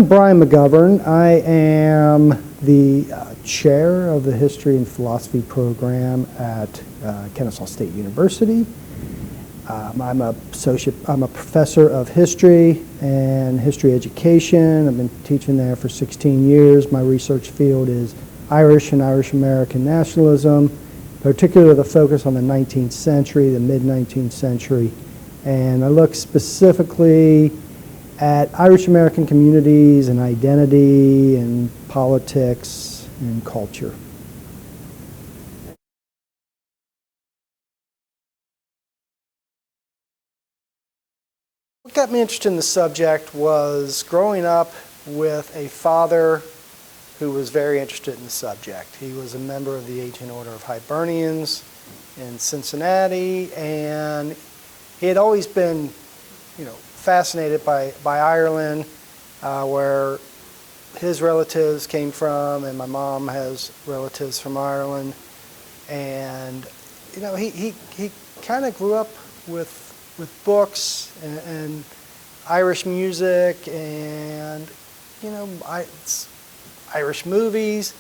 Bryan McGovern. I am the chair of the History and Philosophy program at Kennesaw State University. I'm a professor of history and history education. I've been teaching there for 16 years. My research field is Irish and Irish American nationalism, particularly with a focus on the 19th century, the mid-19th century. And I look specifically at Irish American communities and identity and politics and culture. What got me interested in the subject was growing up with a father who was very interested in the subject. He was a member of the Ancient Order of Hibernians in Cincinnati, and he had always been, fascinated by Ireland, where his relatives came from, and my mom has relatives from Ireland. And he kind of grew up with books and Irish music and Irish movies,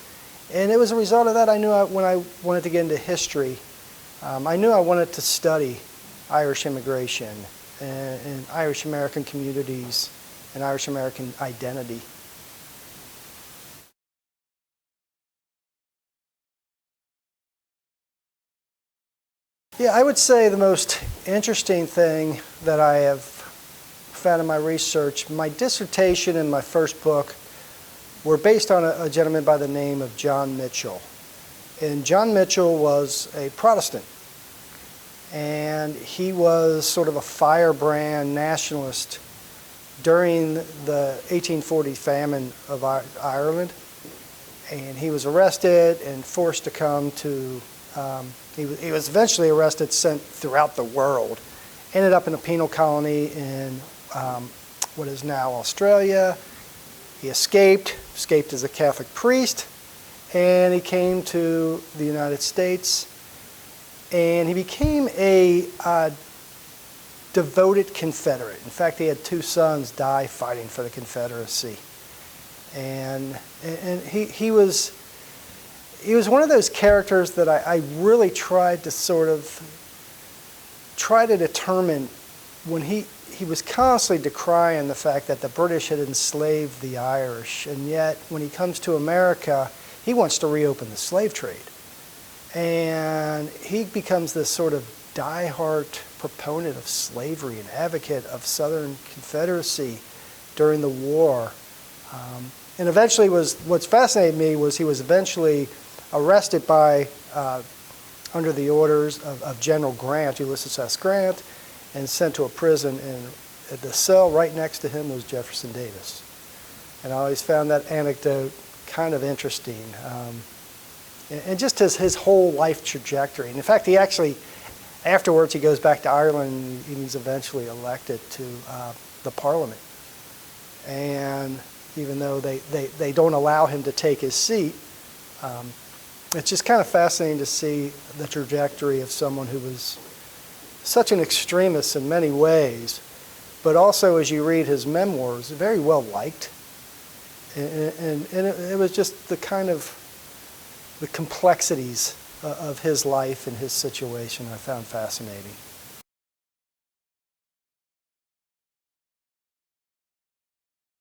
and it was a result of that I knew when I wanted to get into history, I knew I wanted to study Irish immigration and Irish American communities and Irish American identity. Yeah, I would say the most interesting thing that I have found in my research, my dissertation and my first book were based on a gentleman by the name of John Mitchell. And John Mitchell was a Protestant, and he was sort of a firebrand nationalist during the 1840 famine of Ireland. And he was arrested and forced to come to, he was eventually arrested, sent throughout the world, ended up in a penal colony in what is now Australia. He escaped as a Catholic priest, and he came to the United States, and he became a devoted Confederate. In fact, he had 2 sons die fighting for the Confederacy. And he was one of those characters that I really tried to determine when he was constantly decrying the fact that the British had enslaved the Irish, and yet when he comes to America, he wants to reopen the slave trade. And he becomes this sort of diehard proponent of slavery and advocate of Southern Confederacy during the war. And eventually what's fascinated me was he was eventually arrested by, under the orders of General Grant, Ulysses S. Grant, and sent to a prison, and the cell right next to him was Jefferson Davis. And I always found that anecdote kind of interesting. And just his whole life trajectory. And in fact, he actually, afterwards, he goes back to Ireland, and he's eventually elected to the Parliament. And even though they don't allow him to take his seat, it's just kind of fascinating to see the trajectory of someone who was such an extremist in many ways, but also, as you read his memoirs, very well liked. And it was just the kind of the complexities of his life and his situation I found fascinating.